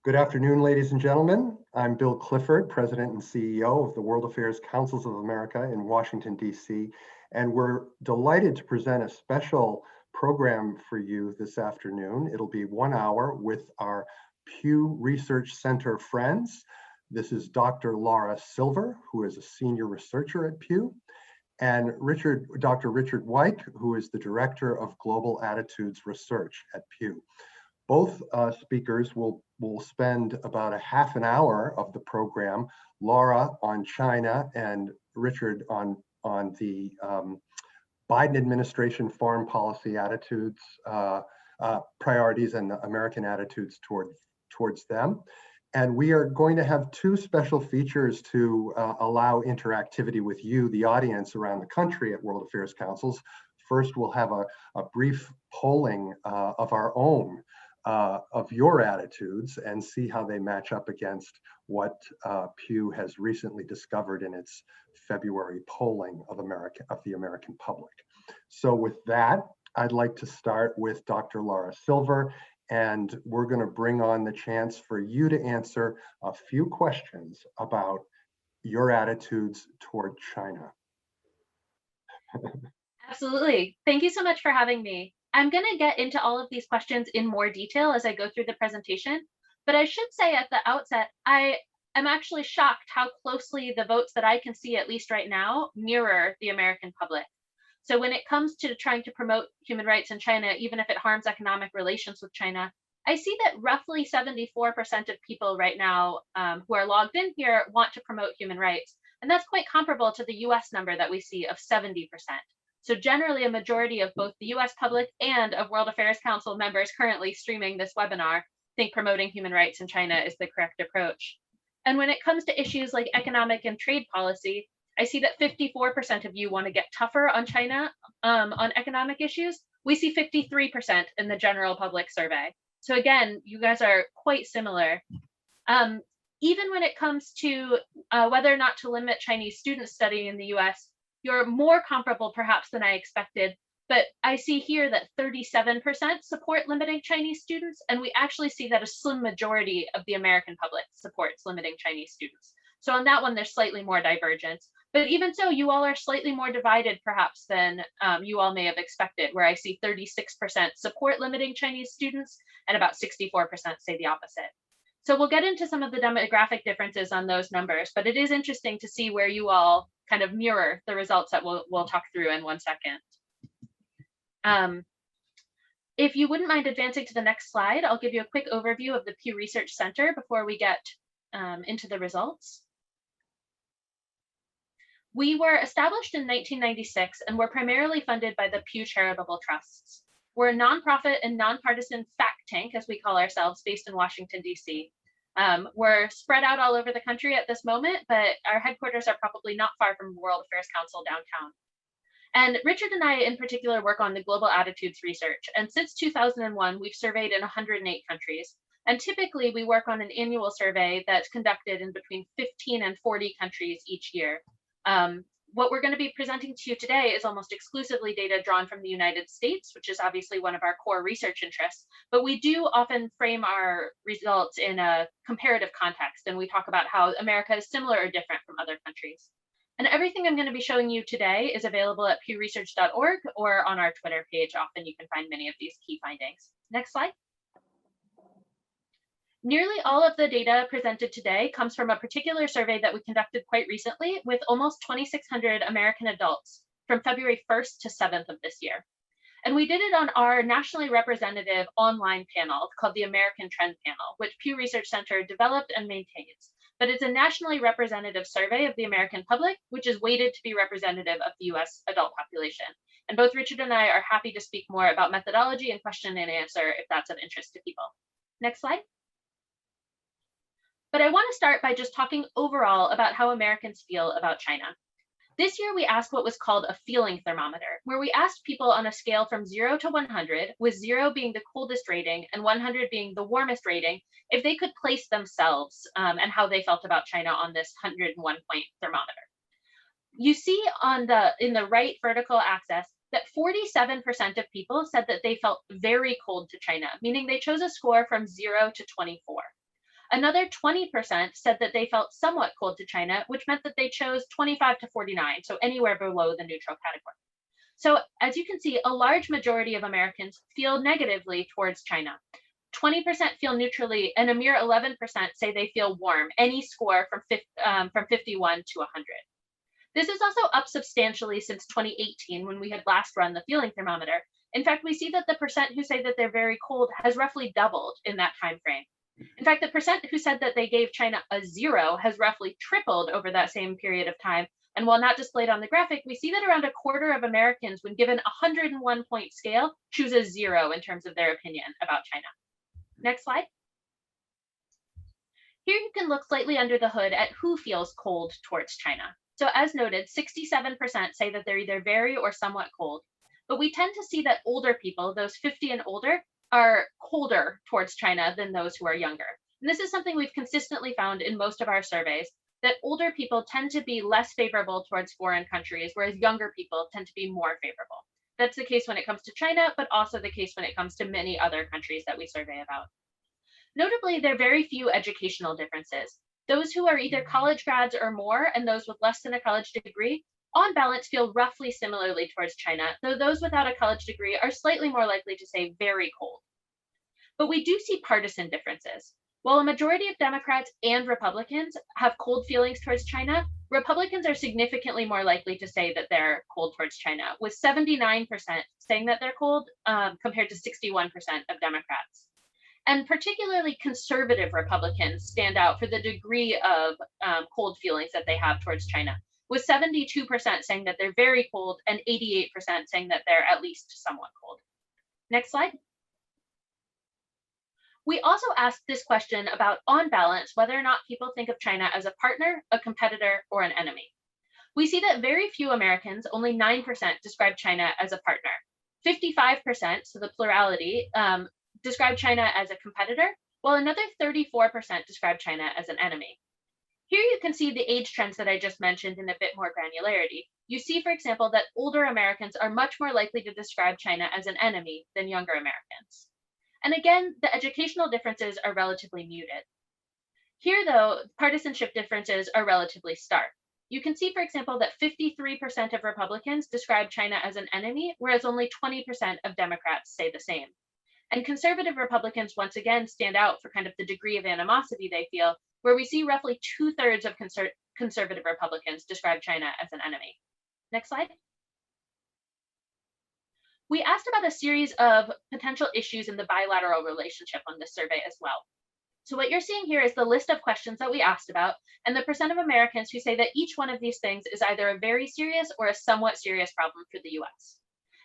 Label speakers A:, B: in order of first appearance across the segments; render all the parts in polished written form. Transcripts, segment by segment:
A: Good afternoon, ladies and gentlemen. I'm Bill Clifford, President and CEO of the World Affairs Councils of America in Washington, D.C., and we're delighted to present a special program for you this afternoon. It'll be 1 hour with our Pew Research Center friends. This is Dr. Laura Silver, who is a senior researcher at Pew, and Dr. Richard Wike, who is the Director of Global Attitudes Research at Pew. Both speakers will spend about a half an hour of the program, Laura on China and Richard on the Biden administration foreign policy attitudes, priorities, and the American attitudes towards them. And we are going to have two special features to allow interactivity with you, the audience around the country at World Affairs Councils. First, we'll have a brief polling of our own of your attitudes and see how they match up against what Pew has recently discovered in its February polling of the American public. So with that, I'd like to start with Dr. Laura Silver, and we're going to bring on the chance for you to answer a few questions about your attitudes toward China.
B: Absolutely. Thank you so much for having me. I'm going to get into all of these questions in more detail as I go through the presentation, but I should say at the outset, I am actually shocked how closely the votes that I can see, at least right now, mirror the American public. So when it comes to trying to promote human rights in China, even if it harms economic relations with China, I see that roughly 74% of people right now who are logged in here want to promote human rights. And that's quite comparable to the US number that we see of 70%. So generally, a majority of both the US public and of World Affairs Council members currently streaming this webinar think promoting human rights in China is the correct approach. And when it comes to issues like economic and trade policy, I see that 54% of you want to get tougher on China on economic issues. We see 53% in the general public survey. So again, you guys are quite similar. Even when it comes to whether or not to limit Chinese students studying in the US, you're more comparable perhaps than I expected, but I see here that 37% support limiting Chinese students, and we actually see that a slim majority of the American public supports limiting Chinese students. So on that one, there's slightly more divergence. But even so, you all are slightly more divided perhaps than you all may have expected, where I see 36% support limiting Chinese students and about 64% say the opposite. So we'll get into some of the demographic differences on those numbers, but it is interesting to see where you all kind of mirror the results that we'll talk through in 1 second. If you wouldn't mind advancing to the next slide, I'll give you a quick overview of the Pew Research Center before we get into the results. We were established in 1996 and were primarily funded by the Pew Charitable Trusts. We're a nonprofit and nonpartisan fact tank, as we call ourselves, based in Washington, D.C. We're spread out all over the country at this moment, but our headquarters are probably not far from World Affairs Council downtown. And Richard and I in particular work on the global attitudes research. And since 2001, we've surveyed in 108 countries. And typically we work on an annual survey that's conducted in between 15 and 40 countries each year. What we're going to be presenting to you today is almost exclusively data drawn from the United States, which is obviously one of our core research interests, but we do often frame our results in a comparative context, and we talk about how America is similar or different from other countries. And everything I'm going to be showing you today is available at pewresearch.org or on our Twitter page. Often you can find many of these key findings. Next slide. Nearly all of the data presented today comes from a particular survey that we conducted quite recently with almost 2,600 American adults from February 1st to 7th of this year. And we did it on our nationally representative online panel called the American Trend Panel, which Pew Research Center developed and maintains. But it's a nationally representative survey of the American public, which is weighted to be representative of the US adult population. And both Richard and I are happy to speak more about methodology and question and answer if that's of interest to people. Next slide. But I want to start by just talking overall about how Americans feel about China. This year, we asked what was called a feeling thermometer, where we asked people on a scale from 0 to 100, with 0 being the coldest rating and 100 being the warmest rating, if they could place themselves and how they felt about China on this 101-point thermometer. You see in the right vertical axis that 47% of people said that they felt very cold to China, meaning they chose a score from 0 to 24. Another 20% said that they felt somewhat cold to China, which meant that they chose 25 to 49, so anywhere below the neutral category. So as you can see, a large majority of Americans feel negatively towards China. 20% feel neutrally, and a mere 11% say they feel warm, any score from 51 to 100. This is also up substantially since 2018, when we had last run the feeling thermometer. In fact, we see that the percent who say that they're very cold has roughly doubled in that time frame. In fact, the percent who said that they gave China a 0 has roughly tripled over that same period of time. And while not displayed on the graphic, we see that around a quarter of Americans, when given a 101-point scale, choose a 0 in terms of their opinion about China. Next slide. Here you can look slightly under the hood at who feels cold towards China. So as noted, 67% say that they're either very or somewhat cold. But we tend to see that older people, those 50 and older, are colder towards China than those who are younger. And this is something we've consistently found in most of our surveys, that older people tend to be less favorable towards foreign countries, whereas younger people tend to be more favorable. That's the case when it comes to China, but also the case when it comes to many other countries that we survey about. Notably, there are very few educational differences. Those who are either college grads or more, and those with less than a college degree, on balance feel roughly similarly towards China, though those without a college degree are slightly more likely to say very cold. But we do see partisan differences. While a majority of Democrats and Republicans have cold feelings towards China, Republicans are significantly more likely to say that they're cold towards China, with 79% saying that they're cold compared to 61% of Democrats. And particularly conservative Republicans stand out for the degree of cold feelings that they have towards China, with 72% saying that they're very cold and 88% saying that they're at least somewhat cold. Next slide. We also asked this question about, on balance, whether or not people think of China as a partner, a competitor, or an enemy. We see that very few Americans, only 9%, describe China as a partner. 55%, so the plurality, describe China as a competitor, while another 34% describe China as an enemy. Here you can see the age trends that I just mentioned in a bit more granularity. You see, for example, that older Americans are much more likely to describe China as an enemy than younger Americans. And again, the educational differences are relatively muted. Here, though, partisanship differences are relatively stark. You can see, for example, that 53% of Republicans describe China as an enemy, whereas only 20% of Democrats say the same. And conservative Republicans, once again, stand out for kind of the degree of animosity they feel, where we see roughly 2/3 of conservative Republicans describe China as an enemy. Next slide. We asked about a series of potential issues in the bilateral relationship on this survey as well. So what you're seeing here is the list of questions that we asked about, and the percent of Americans who say that each one of these things is either a very serious or a somewhat serious problem for the US.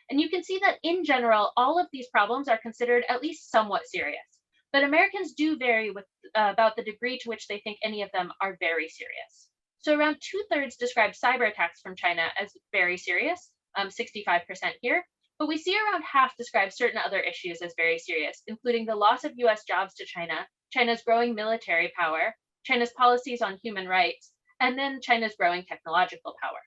B: And you can see that in general, all of these problems are considered at least somewhat serious. But Americans do vary with about the degree to which they think any of them are very serious. So around 2/3 describe cyber attacks from China as very serious, 65% here. But we see around half describe certain other issues as very serious, including the loss of US jobs to China, China's growing military power, China's policies on human rights, and then China's growing technological power.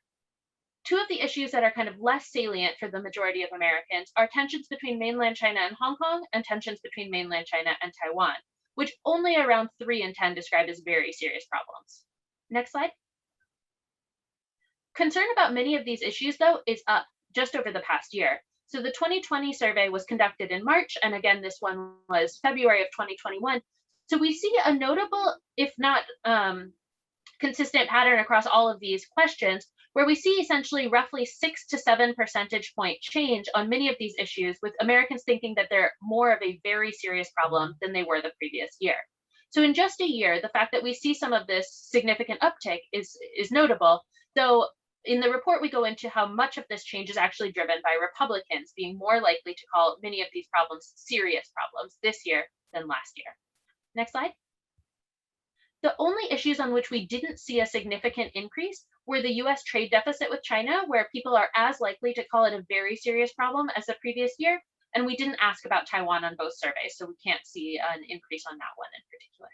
B: Two of the issues that are kind of less salient for the majority of Americans are tensions between mainland China and Hong Kong and tensions between mainland China and Taiwan, which only around 3 in 10 describe as very serious problems. Next slide. Concern about many of these issues, though, is up just over the past year. So the 2020 survey was conducted in March, and again, this one was February of 2021. So we see a notable, if not consistent pattern across all of these questions, where we see essentially roughly 6 to 7 percentage point change on many of these issues, with Americans thinking that they're more of a very serious problem than they were the previous year. So in just a year, the fact that we see some of this significant uptick is notable, though in the report, we go into how much of this change is actually driven by Republicans being more likely to call many of these problems serious problems this year than last year. Next slide. The only issues on which we didn't see a significant increase were the US trade deficit with China, where people are as likely to call it a very serious problem as the previous year. And we didn't ask about Taiwan on both surveys, so we can't see an increase on that one in particular.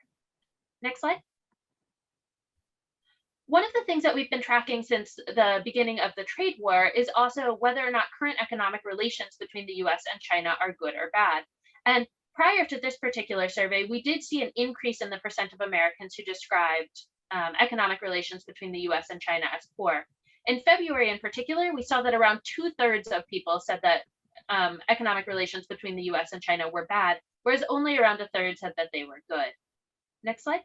B: Next slide. One of the things that we've been tracking since the beginning of the trade war is also whether or not current economic relations between the US and China are good or bad. And prior to this particular survey, we did see an increase in the percent of Americans who described economic relations between the US and China as poor. In February in particular, we saw that around 2/3 of people said that economic relations between the US and China were bad, whereas only around 1/3 said that they were good. Next slide.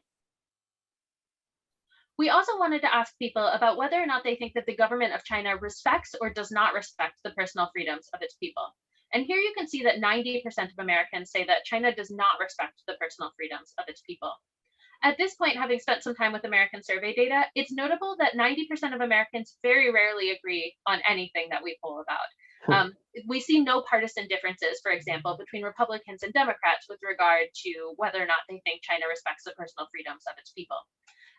B: We also wanted to ask people about whether or not they think that the government of China respects or does not respect the personal freedoms of its people. And here you can see that 90% of Americans say that China does not respect the personal freedoms of its people. At this point, having spent some time with American survey data, it's notable that 90% of Americans very rarely agree on anything that we poll about. We see no partisan differences, for example, between Republicans and Democrats with regard to whether or not they think China respects the personal freedoms of its people.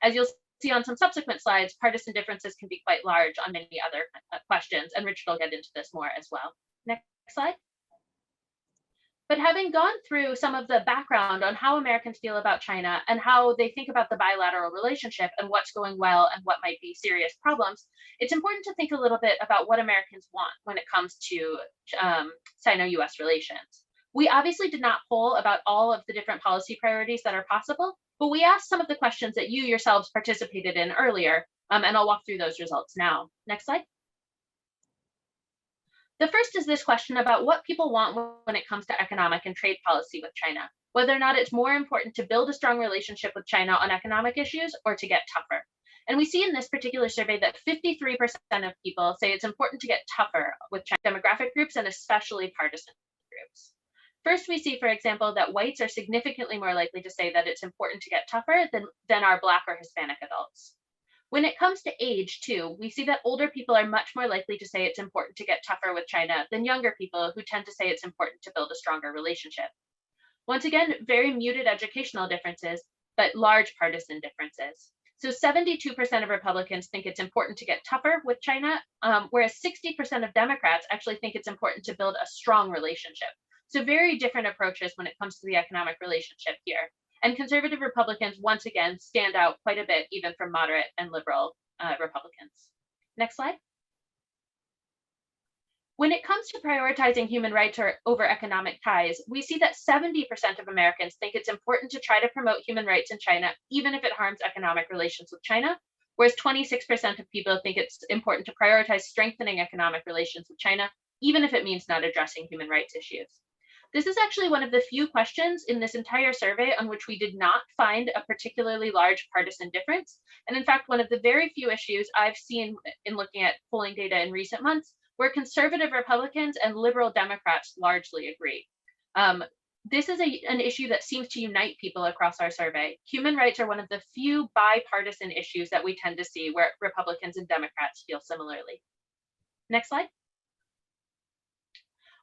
B: As you'll see on some subsequent slides, partisan differences can be quite large on many other questions, and Richard will get into this more as well. Next slide. But having gone through some of the background on how Americans feel about China and how they think about the bilateral relationship and what's going well and what might be serious problems, it's important to think a little bit about what Americans want when it comes to Sino-US relations. We obviously did not poll about all of the different policy priorities that are possible, but we asked some of the questions that you yourselves participated in earlier, and I'll walk through those results now. Next slide. The first is this question about what people want when it comes to economic and trade policy with China, whether or not it's more important to build a strong relationship with China on economic issues or to get tougher. And we see in this particular survey that 53% of people say it's important to get tougher with China demographic groups and especially partisan groups. First, we see, for example, that whites are significantly more likely to say that it's important to get tougher than our Black or Hispanic adults. When it comes to age, too, we see that older people are much more likely to say it's important to get tougher with China than younger people who tend to say it's important to build a stronger relationship. Once again, very muted educational differences, but large partisan differences. So 72% of Republicans think it's important to get tougher with China, whereas 60% of Democrats actually think it's important to build a strong relationship. So very different approaches when it comes to the economic relationship here. And conservative Republicans, once again, stand out quite a bit, even from moderate and liberal Republicans. Next slide. When it comes to prioritizing human rights over economic ties, we see that 70% of Americans think it's important to try to promote human rights in China, even if it harms economic relations with China, whereas 26% of people think it's important to prioritize strengthening economic relations with China, even if it means not addressing human rights issues. This is actually one of the few questions in this entire survey on which we did not find a particularly large partisan difference. And in fact, one of the very few issues I've seen in looking at polling data in recent months where conservative Republicans and liberal Democrats largely agree. This is an issue that seems to unite people across our survey. Human rights are one of the few bipartisan issues that we tend to see where Republicans and Democrats feel similarly. Next slide.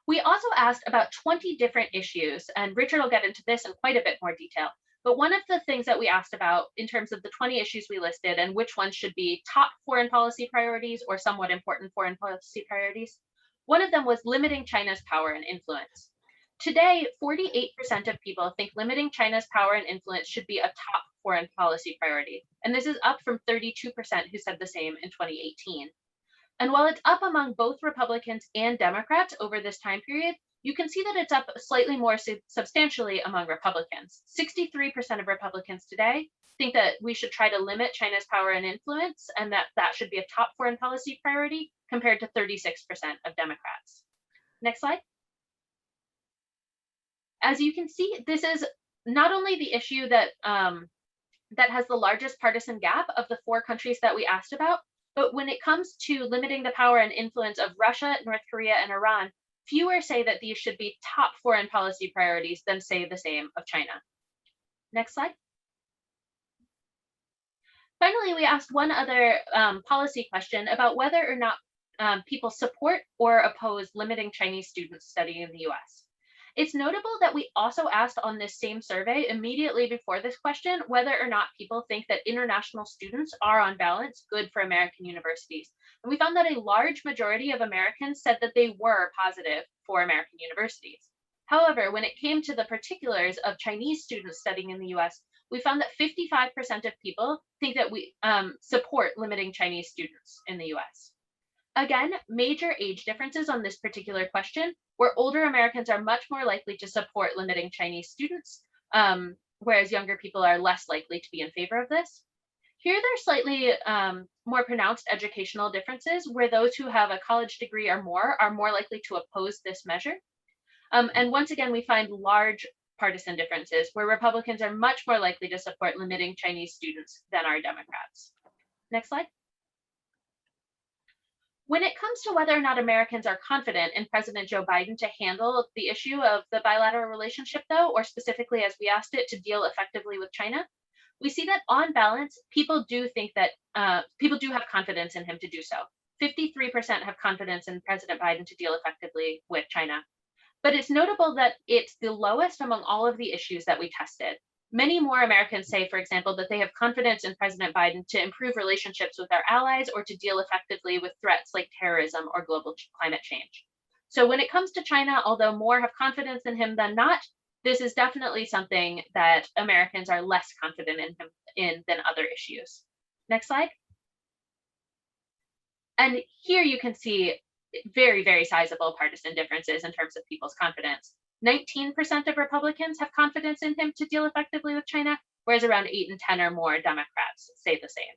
B: We also asked about 20 different issues, and Richard will get into this in quite a bit more detail. But one of the things that we asked about in terms of the 20 issues we listed and which ones should be top foreign policy priorities or somewhat important foreign policy priorities, one of them was limiting China's power and influence. Today, 48% of people think limiting China's power and influence should be a top foreign policy priority. And this is up from 32% who said the same in 2018. And while it's up among both Republicans and Democrats over this time period, you can see that it's up slightly more substantially among Republicans. 63% of Republicans today think that we should try to limit China's power and influence and that that should be a top foreign policy priority compared to 36% of Democrats. Next slide. As you can see, this is not only the issue that, that has the largest partisan gap of the 4 countries that we asked about, but when it comes to limiting the power and influence of Russia, North Korea, and Iran, fewer say that these should be top foreign policy priorities than say the same of China. Next slide. Finally, we asked one other policy question about whether or not people support or oppose limiting Chinese students studying in the US. It's notable that we also asked on this same survey immediately before this question whether or not people think that international students are on balance good for American universities. And we found that a large majority of Americans said that they were positive for American universities. However, when it came to the particulars of Chinese students studying in the US, we found that 55% of people think that we support limiting Chinese students in the US. Again, major age differences on this particular question, where older Americans are much more likely to support limiting Chinese students, whereas younger people are less likely to be in favor of this. Here, there are slightly more pronounced educational differences, where those who have a college degree or more are more likely to oppose this measure. And once again, we find large partisan differences, where Republicans are much more likely to support limiting Chinese students than are Democrats. Next slide. When it comes to whether or not Americans are confident in President Joe Biden to handle the issue of the bilateral relationship, though, or specifically as we asked it, to deal effectively with China, we see that on balance, people do think that people do have confidence in him to do so. 53% have confidence in President Biden to deal effectively with China. But it's notable that it's the lowest among all of the issues that we tested. Many more Americans say, for example, that they have confidence in President Biden to improve relationships with our allies or to deal effectively with threats like terrorism or global climate change. So when it comes to China, although more have confidence in him than not, this is definitely something that Americans are less confident in him than other issues. Next slide. And here you can see very, very sizable partisan differences in terms of people's confidence. 19% of Republicans have confidence in him to deal effectively with China, whereas around 8 and 10 or more Democrats say the same.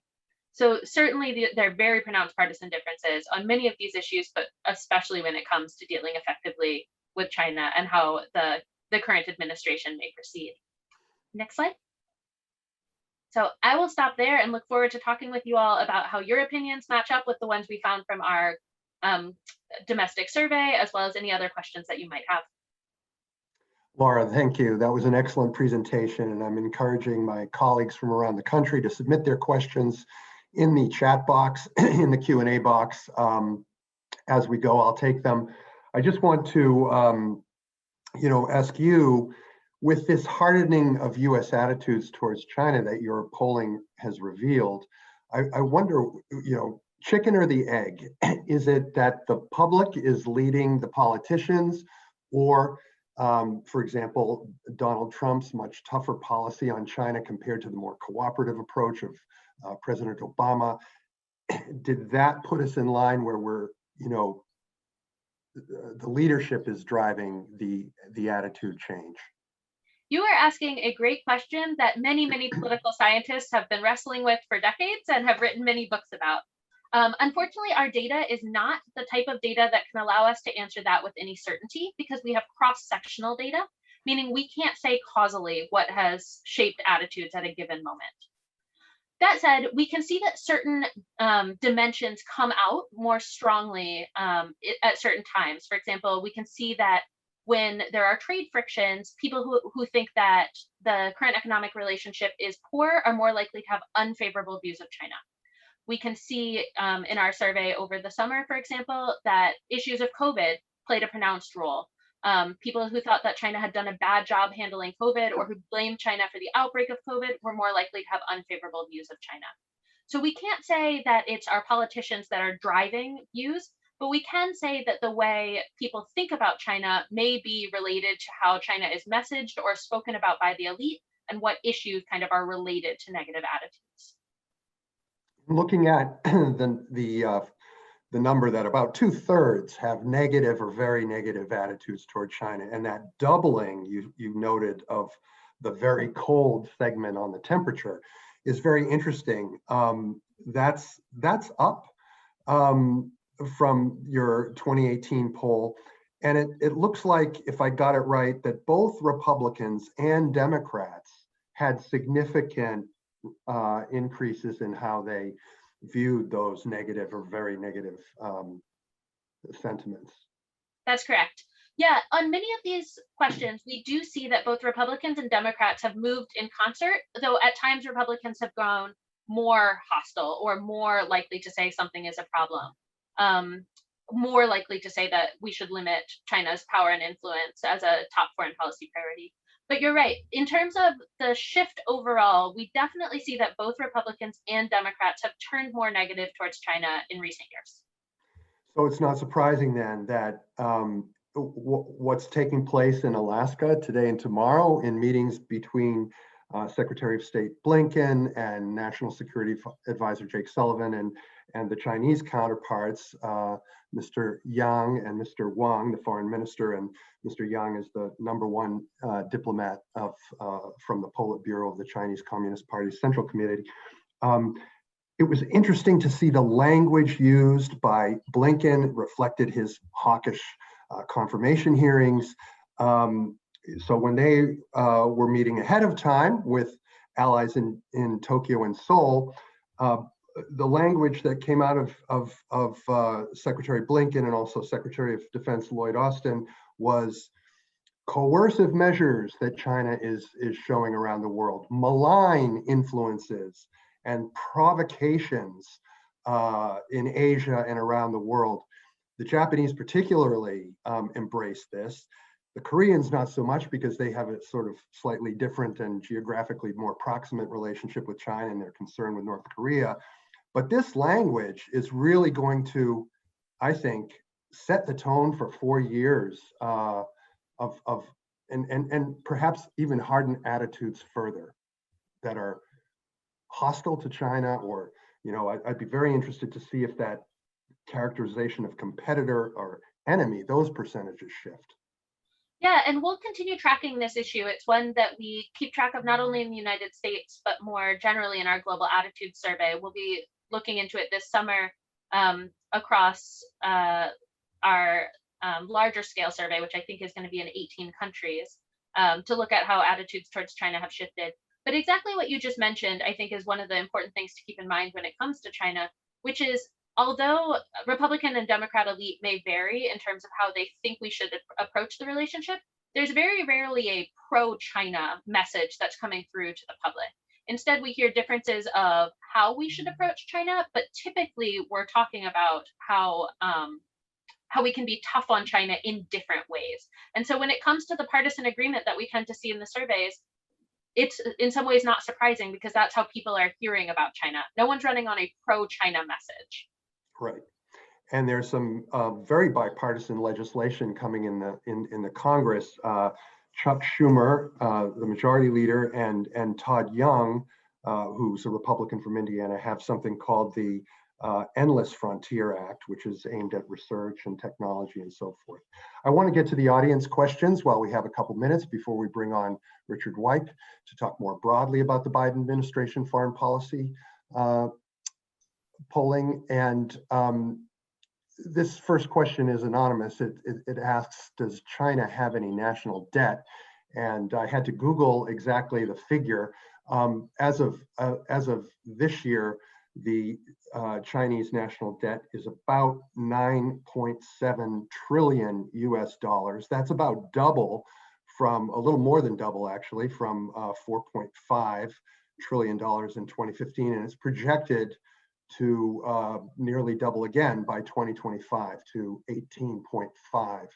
B: So certainly there are very pronounced partisan differences on many of these issues, but especially when it comes to dealing effectively with China and how the current administration may proceed. Next slide. So I will stop there and look forward to talking with you all about how your opinions match up with the ones we found from our domestic survey, as well as any other questions that you might have.
A: Laura, thank you. That was an excellent presentation, and I'm encouraging my colleagues from around the country to submit their questions in the chat box, in the Q&A box. As we go, I'll take them. I just want to, ask you, with this hardening of U.S. attitudes towards China that your polling has revealed, I wonder, chicken or the egg? Is it that the public is leading the politicians, or for example, Donald Trump's much tougher policy on China compared to the more cooperative approach of President Obama? Did that put us in line where we're, the leadership is driving the attitude change?
B: You are asking a great question that many, many political scientists have been wrestling with for decades and have written many books about. Unfortunately, our data is not the type of data that can allow us to answer that with any certainty, because we have cross-sectional data, meaning we can't say causally what has shaped attitudes at a given moment. That said, we can see that certain dimensions come out more strongly at certain times. For example, we can see that when there are trade frictions, people who think that the current economic relationship is poor are more likely to have unfavorable views of China. We can see in our survey over the summer, for example, that issues of COVID played a pronounced role. People who thought that China had done a bad job handling COVID or who blamed China for the outbreak of COVID were more likely to have unfavorable views of China. So we can't say that it's our politicians that are driving views, but we can say that the way people think about China may be related to how China is messaged or spoken about by the elite, and what issues kind of are related to negative attitudes.
A: Looking at the number that about 2/3 have negative or very negative attitudes toward China, and that doubling you noted of the very cold segment on the temperature is very interesting. That's up from your 2018 poll, and it looks like, if I got it right, that both Republicans and Democrats had significant increases in how they viewed those negative or very negative sentiments.
B: That's correct. Yeah, on many of these questions, we do see that both Republicans and Democrats have moved in concert, though at times Republicans have grown more hostile or more likely to say something is a problem, more likely to say that we should limit China's power and influence as a top foreign policy priority. But you're right. In terms of the shift overall, we definitely see that both Republicans and Democrats have turned more negative towards China in recent years.
A: So it's not surprising then that what's taking place in Alaska today and tomorrow in meetings between Secretary of State Blinken and National Security Advisor Jake Sullivan and the Chinese counterparts, Mr. Yang and Mr. Wang, the foreign minister, and Mr. Yang is the #1 diplomat from the Politburo of the Chinese Communist Party Central Committee. It was interesting to see the language used by Blinken reflected his hawkish confirmation hearings. So when they were meeting ahead of time with allies in Tokyo and Seoul, the language that came out of Secretary Blinken and also Secretary of Defense Lloyd Austin was coercive measures that China is showing around the world, malign influences and provocations in Asia and around the world. The Japanese particularly embraced this. The Koreans not so much, because they have a sort of slightly different and geographically more proximate relationship with China and they're concerned with North Korea. But this language is really going to, I think, set the tone for 4 years and perhaps even harden attitudes further that are hostile to China, or, I'd be very interested to see if that characterization of competitor or enemy, those percentages shift.
B: Yeah, and we'll continue tracking this issue. It's one that we keep track of not only in the United States, but more generally in our global attitude survey. We'll be looking into it this summer across our larger scale survey, which I think is going to be in 18 countries, to look at how attitudes towards China have shifted. But exactly what you just mentioned, I think, is one of the important things to keep in mind when it comes to China, which is, although Republican and Democrat elite may vary in terms of how they think we should approach the relationship, there's very rarely a pro-China message that's coming through to the public. Instead, we hear differences of how we should approach China, but typically we're talking about how we can be tough on China in different ways. And so when it comes to the partisan agreement that we tend to see in the surveys, it's in some ways not surprising, because that's how people are hearing about China. No one's running on a pro-China message.
A: Right. And there's some very bipartisan legislation coming in the Congress. Chuck Schumer, the majority leader, and Todd Young, who's a Republican from Indiana, have something called the Endless Frontier Act, which is aimed at research and technology and so forth. I want to get to the audience questions while we have a couple minutes before we bring on Richard Wike to talk more broadly about the Biden administration foreign policy polling. And this first question is anonymous. It asks, does China have any national debt? And I had to Google exactly the figure. As of this year, the Chinese national debt is about 9.7 trillion US dollars. That's about double from, a little more than double actually, from $4.5 trillion in 2015. And it's projected to nearly double again by 2025 to 18.5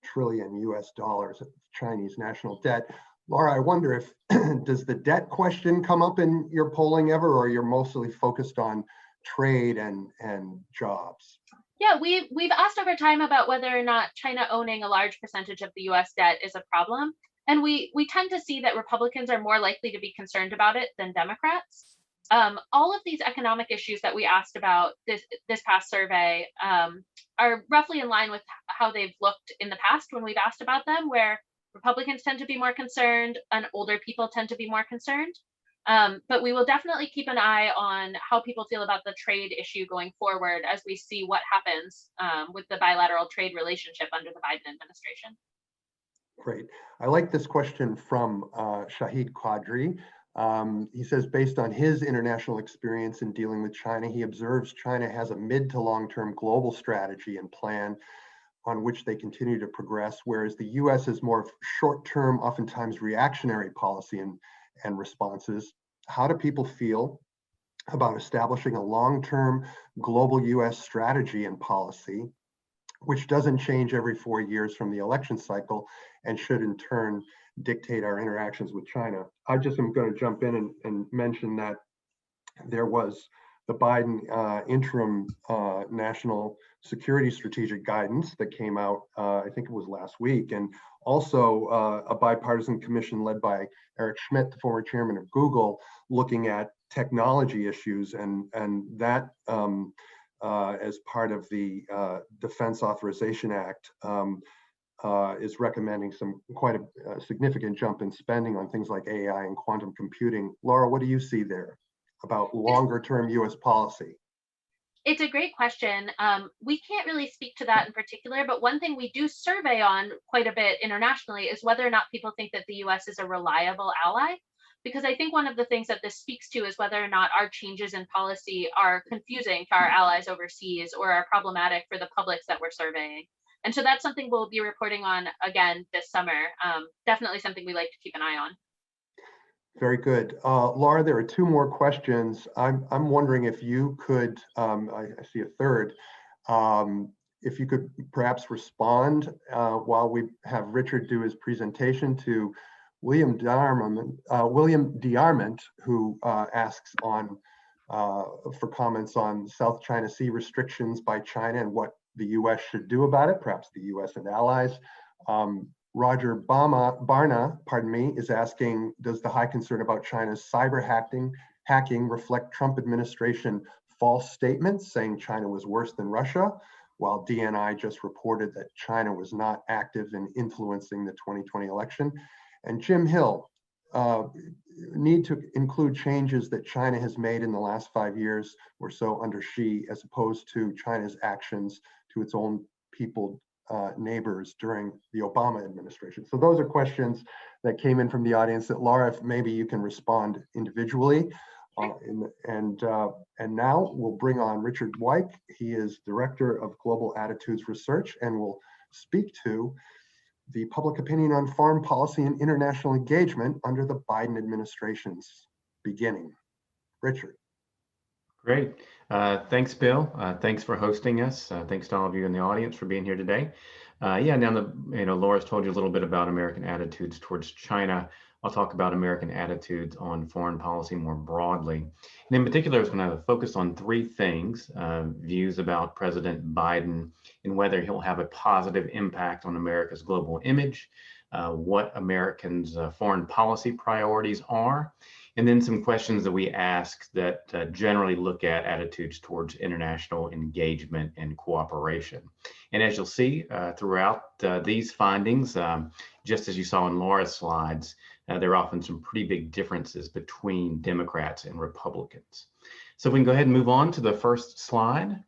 A: trillion US dollars of Chinese national debt. Laura, I wonder if, does the debt question come up in your polling ever, or you're mostly focused on trade and jobs?
B: Yeah, we've asked over time about whether or not China owning a large percentage of the US debt is a problem. And we tend to see that Republicans are more likely to be concerned about it than Democrats. All of these economic issues that we asked about this past survey are roughly in line with how they've looked in the past when we've asked about them, where Republicans tend to be more concerned and older people tend to be more concerned. But we will definitely keep an eye on how people feel about the trade issue going forward as we see what happens with the bilateral trade relationship under the Biden administration.
A: Great. I like this question from Shahid Quadri. He says, based on his international experience in dealing with China, he observes China has a mid to long-term global strategy and plan on which they continue to progress, whereas the US is more short-term, oftentimes reactionary policy and responses. How do people feel about establishing a long-term global US strategy and policy, which doesn't change every 4 years from the election cycle and should in turn dictate our interactions with China? I just am going to jump in and mention that there was the Biden interim national security strategic guidance that came out, I think it was last week. And Also, a bipartisan commission led by Eric Schmidt, the former chairman of Google, looking at technology issues, and that as part of the Defense Authorization Act is recommending quite a significant jump in spending on things like AI and quantum computing. Laura, what do you see there about longer term US policy?
B: It's a great question. We can't really speak to that in particular, but one thing we do survey on quite a bit internationally is whether or not people think that the US is a reliable ally. Because I think one of the things that this speaks to is whether or not our changes in policy are confusing to our allies overseas or are problematic for the publics that we're surveying. And so that's something we'll be reporting on again this summer. Definitely something we like to keep an eye on.
A: Very good. Laura, there are two more questions. I'm wondering if you could, I see a third, if you could perhaps respond while we have Richard do his presentation to William DeArmond, who asks for comments on South China Sea restrictions by China and what the US should do about it, perhaps the US and allies. Roger Barna, is asking, does the high concern about China's cyber hacking reflect Trump administration false statements saying China was worse than Russia, while DNI just reported that China was not active in influencing the 2020 election? And Jim Hill, need to include changes that China has made in the last 5 years or so under Xi, as opposed to China's actions to its own people, neighbors during the Obama administration. So those are questions that came in from the audience that, Laura, if maybe you can respond individually. And now we'll bring on Richard Wike. He is Director of Global Attitudes Research and will speak to the public opinion on foreign policy and international engagement under the Biden administration's beginning. Richard.
C: Great. Thanks, Bill. Thanks for hosting us. Thanks to all of you in the audience for being here today. Now Laura's told you a little bit about American attitudes towards China. I'll talk about American attitudes on foreign policy more broadly. And in particular, I was going to focus on three things: views about President Biden and whether he'll have a positive impact on America's global image, what Americans' foreign policy priorities are, and then some questions that we ask that generally look at attitudes towards international engagement and cooperation. And as you'll see throughout these findings, just as you saw in Laura's slides, there are often some pretty big differences between Democrats and Republicans. So we can go ahead and move on to the first slide.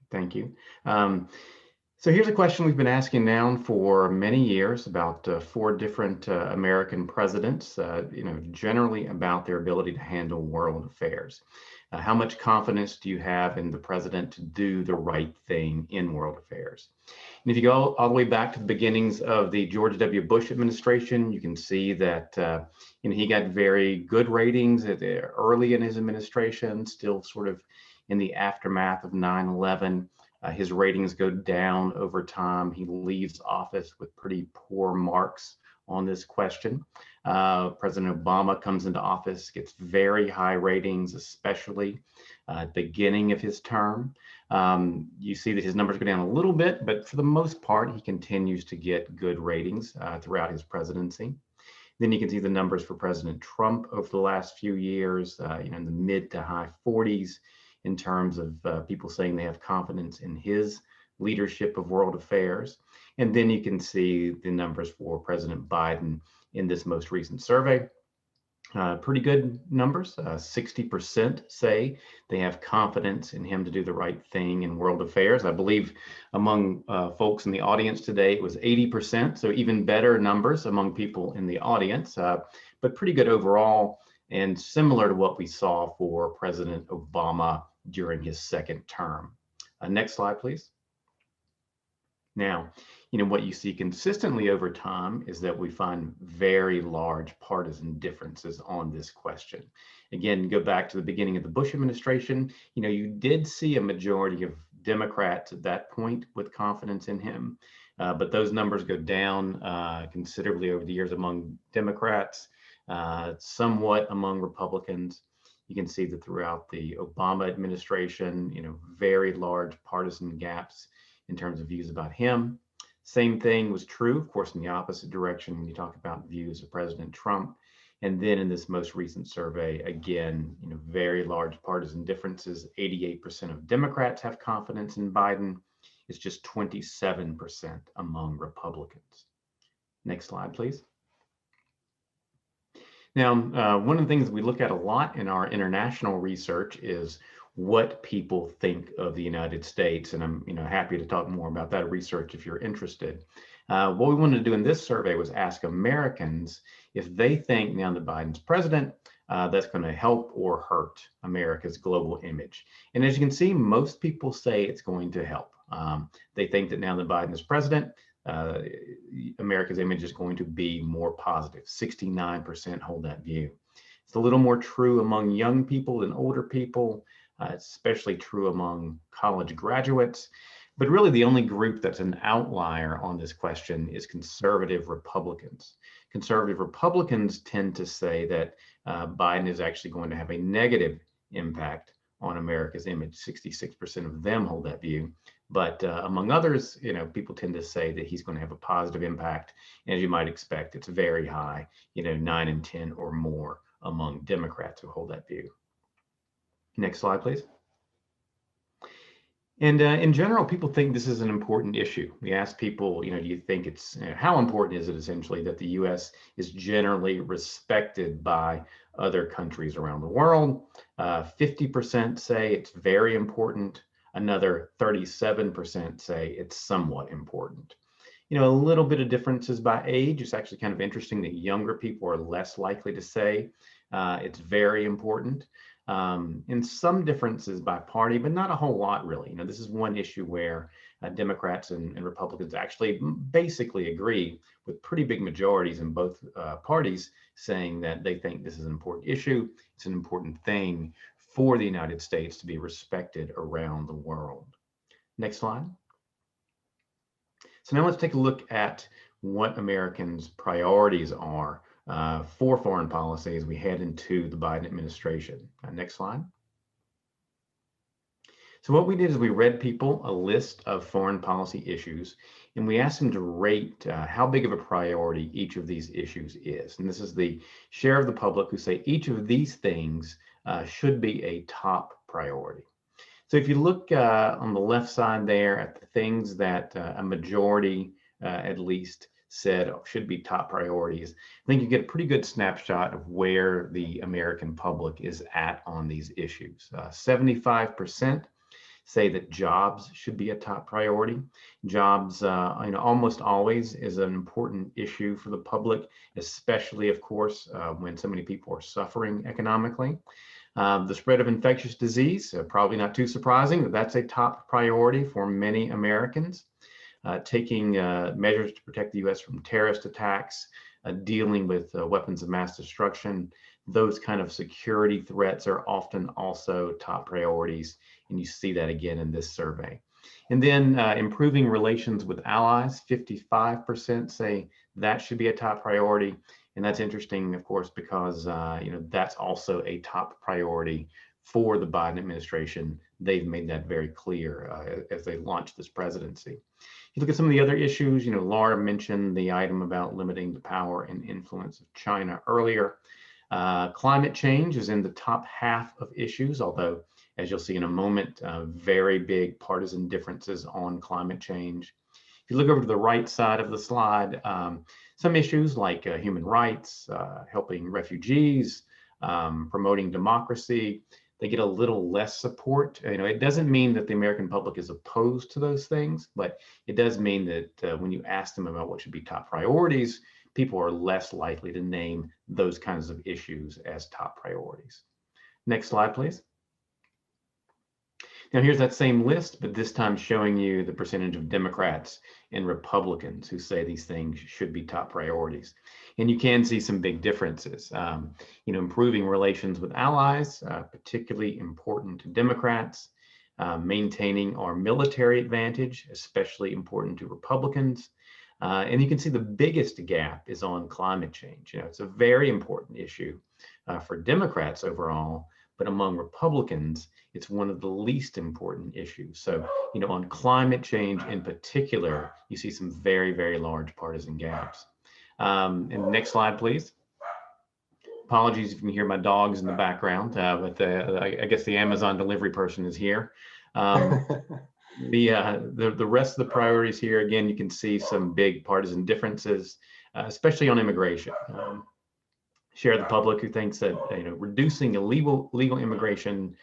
C: Thank you. So here's a question we've been asking now for many years about 4 different American presidents, generally about their ability to handle world affairs. How much confidence do you have in the president to do the right thing in world affairs? And if you go all the way back to the beginnings of the George W. Bush administration, you can see that he got very good ratings early in his administration, still sort of in the aftermath of 9/11. His ratings go down over time. He leaves office with pretty poor marks on this question. President Obama comes into office, gets very high ratings, especially at the beginning of his term. You see that his numbers go down a little bit, but for the most part, he continues to get good ratings throughout his presidency. Then you can see the numbers for President Trump over the last few years, in the mid to high 40s. In terms of people saying they have confidence in his leadership of world affairs. And then you can see the numbers for President Biden in this most recent survey. Pretty good numbers. 60% say they have confidence in him to do the right thing in world affairs. I believe among folks in the audience today, it was 80%, so even better numbers among people in the audience, but pretty good overall, and similar to what we saw for President Obama during his second term. Next slide, please. Now, what you see consistently over time is that we find very large partisan differences on this question. Again, go back to the beginning of the Bush administration, you did see a majority of Democrats at that point with confidence in him, but those numbers go down considerably over the years among Democrats, somewhat among Republicans. You can see that throughout the Obama administration, very large partisan gaps in terms of views about him. Same thing was true, of course, in the opposite direction when you talk about views of President Trump. And then in this most recent survey, again, very large partisan differences. 88% of Democrats have confidence in Biden. It's just 27% among Republicans. Next slide, please. Now, one of the things we look at a lot in our international research is what people think of the United States. And I'm happy to talk more about that research if you're interested. What we wanted to do in this survey was ask Americans if they think now that Biden's president, that's going to help or hurt America's global image. And as you can see, most people say it's going to help. They think that now that Biden is president, America's image is going to be more positive. 69% hold that view. It's a little more true among young people than older people. It's especially true among college graduates. But really the only group that's an outlier on this question is conservative Republicans. Conservative Republicans tend to say that Biden is actually going to have a negative impact on America's image. 66% of them hold that view. But among others, people tend to say that he's going to have a positive impact. And as you might expect, it's very high, 9 and 10 or more among Democrats who hold that view. Next slide, please. And in general, people think this is an important issue. We ask people, do you think it's, how important is it essentially that the U.S. is generally respected by other countries around the world? 50% say it's very important. Another 37% say it's somewhat important. A little bit of differences by age. It's actually kind of interesting that younger people are less likely to say it's very important. And some differences by party, but not a whole lot really. This is one issue where Democrats and Republicans actually basically agree with pretty big majorities in both parties saying that they think this is an important issue. It's an important thing for the United States to be respected around the world. Next slide. So now let's take a look at what Americans' priorities are for foreign policy as we head into the Biden administration. Next slide. So what we did is we read people a list of foreign policy issues, and we asked them to rate how big of a priority each of these issues is. And this is the share of the public who say each of these things should be a top priority. So if you look on the left side there at the things that a majority at least said should be top priorities, I think you get a pretty good snapshot of where the American public is at on these issues. 75% say that jobs should be a top priority. Jobs, almost always is an important issue for the public, especially, of course, when so many people are suffering economically. The spread of infectious disease, probably not too surprising that that's a top priority for many Americans. Taking measures to protect the U.S. from terrorist attacks, dealing with weapons of mass destruction, those kind of security threats are often also top priorities. And you see that again in this survey. And then improving relations with allies, 55% say that should be a top priority. And that's interesting, of course, because that's also a top priority for the Biden administration. They've made that very clear as they launch this presidency. If you look at some of the other issues, Laura mentioned the item about limiting the power and influence of China earlier. Climate change is in the top half of issues, although, as you'll see in a moment, very big partisan differences on climate change. If you look over to the right side of the slide, some issues like human rights, helping refugees, promoting democracy, they get a little less support. It doesn't mean that the American public is opposed to those things, but it does mean that when you ask them about what should be top priorities, people are less likely to name those kinds of issues as top priorities. Next slide, please. Now here's that same list, but this time showing you the percentage of Democrats and Republicans who say these things should be top priorities. And you can see some big differences. Improving relations with allies, particularly important to Democrats. Maintaining our military advantage, especially important to Republicans. And you can see the biggest gap is on climate change. It's a very important issue for Democrats overall, but among Republicans, it's one of the least important issues. So, on climate change in particular, you see some very, very large partisan gaps. And next slide, please. Apologies if you can hear my dogs in the background, but I guess the Amazon delivery person is here. The rest of the priorities here, again, you can see some big partisan differences, especially on immigration. Share the public who thinks that reducing illegal immigration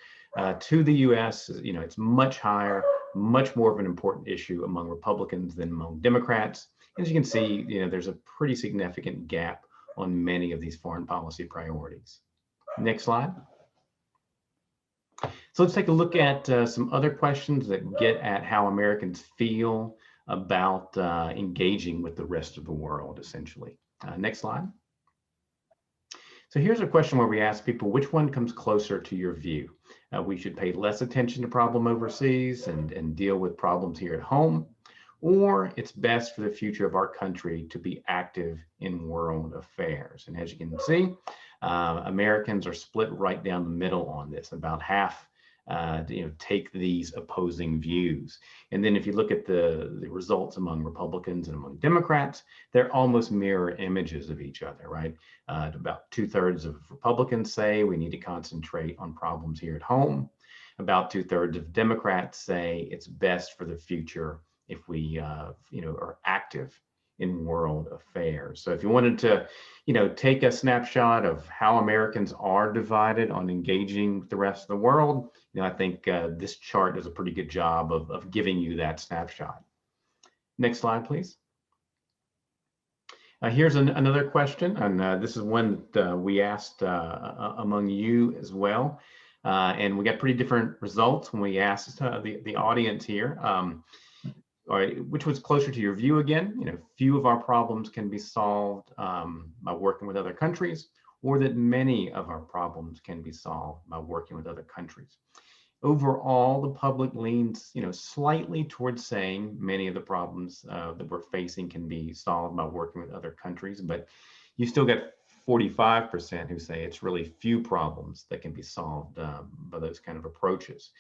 C: to the U.S. It's much higher, much more of an important issue among Republicans than among Democrats. As you can see, there's a pretty significant gap on many of these foreign policy priorities. Next slide. So let's take a look at some other questions that get at how Americans feel about engaging with the rest of the world, essentially. Next slide. So here's a question where we ask people, which one comes closer to your view? We should pay less attention to problem overseas and deal with problems here at home, or it's best for the future of our country to be active in world affairs. And as you can see, Americans are split right down the middle on this. About half take these opposing views. And then if you look at the results among Republicans and among Democrats, they're almost mirror images of each other, right? About 2/3 of Republicans say we need to concentrate on problems here at home. About 2/3 of Democrats say it's best for the future if we are active in world affairs. So if you wanted to, take a snapshot of how Americans are divided on engaging with the rest of the world, I think this chart does a pretty good job of giving you that snapshot. Next slide, please. Here's another question, and this is one that we asked among you as well. And we got pretty different results when we asked the audience here. All right, which was closer to your view again? Few of our problems can be solved by working with other countries, or that many of our problems can be solved by working with other countries. Overall, the public leans, slightly towards saying many of the problems that we're facing can be solved by working with other countries, but you still get 45% who say it's really few problems that can be solved by those kind of approaches.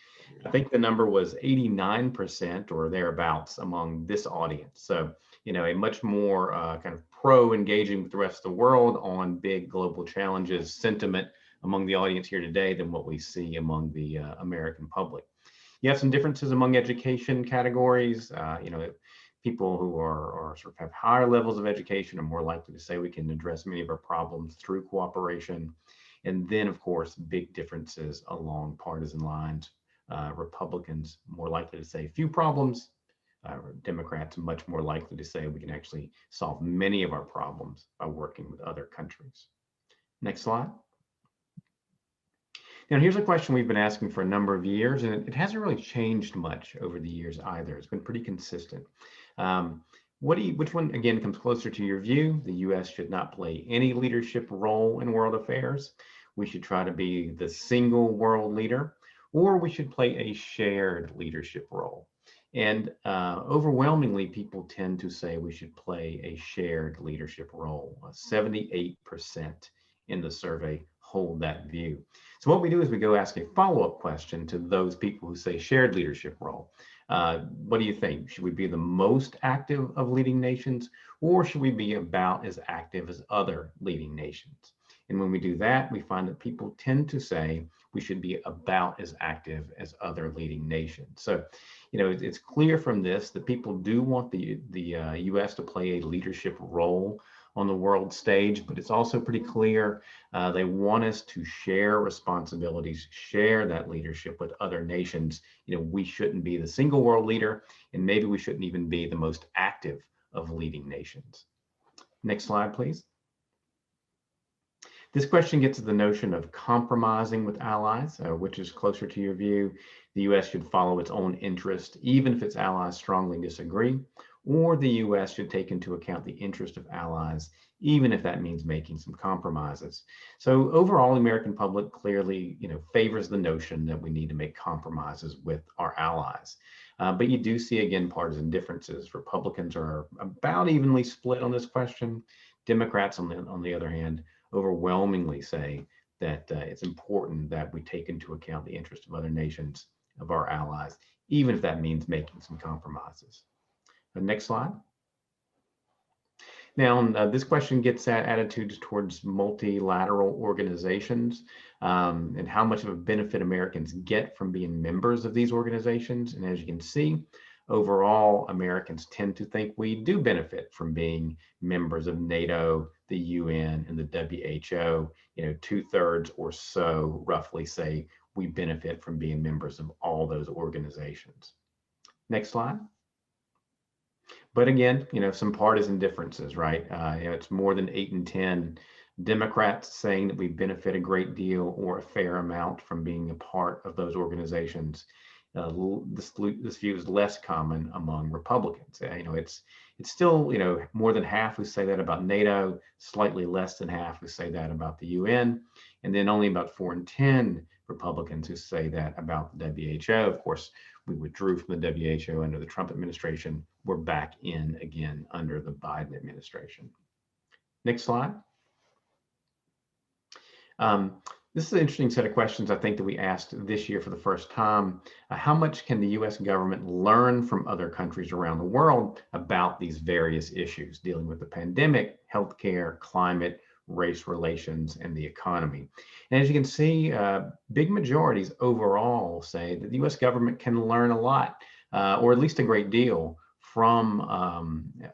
C: I think the number was 89% or thereabouts among this audience. So, a much more kind of pro-engaging with the rest of the world on big global challenges sentiment among the audience here today than what we see among the American public. You have some differences among education categories. People who are sort of have higher levels of education are more likely to say we can address many of our problems through cooperation. And then, of course, big differences along partisan lines. Republicans more likely to say few problems. Democrats much more likely to say we can actually solve many of our problems by working with other countries. Next slide. Now, here's a question we've been asking for a number of years, and it hasn't really changed much over the years either. It's been pretty consistent. Which one, again, comes closer to your view? The U.S. should not play any leadership role in world affairs. We should try to be the single world leader, or we should play a shared leadership role. And overwhelmingly, people tend to say we should play a shared leadership role. 78% in the survey hold that view. So what we do is we go ask a follow-up question to those people who say shared leadership role. What do you think? Should we be the most active of leading nations, or should we be about as active as other leading nations? And when we do that, we find that people tend to say we should be about as active as other leading nations. So, it's clear from this that people do want the U.S. to play a leadership role on the world stage, but it's also pretty clear they want us to share responsibilities, share that leadership with other nations. We shouldn't be the single world leader, and maybe we shouldn't even be the most active of leading nations. Next slide, please. This question gets to the notion of compromising with allies, which is closer to your view. The U.S. should follow its own interest, even if its allies strongly disagree, or the U.S. should take into account the interest of allies, even if that means making some compromises. So overall, the American public clearly, favors the notion that we need to make compromises with our allies. But you do see, again, partisan differences. Republicans are about evenly split on this question. Democrats, on the other hand, overwhelmingly say that it's important that we take into account the interest of other nations, of our allies, even if that means making some compromises. The next slide. Now, this question gets at attitudes towards multilateral organizations and how much of a benefit Americans get from being members of these organizations. And as you can see, overall, Americans tend to think we do benefit from being members of NATO, the UN, and the WHO. 2/3 or so roughly say we benefit from being members of all those organizations. Next slide. But again, some partisan differences, right? It's more than 8 in 10 Democrats saying that we benefit a great deal or a fair amount from being a part of those organizations. This view is less common among Republicans. It's still, more than half who say that about NATO, slightly less than half who say that about the UN, and then only about 4 in 10 Republicans who say that about the WHO. Of course, we withdrew from the WHO under the Trump administration. We're back in again under the Biden administration. Next slide. This is an interesting set of questions, I think, that we asked this year for the first time. How much can the US government learn from other countries around the world about these various issues dealing with the pandemic, healthcare, climate, race relations, and the economy? And as you can see, big majorities overall say that the US government can learn a lot, or at least a great deal, from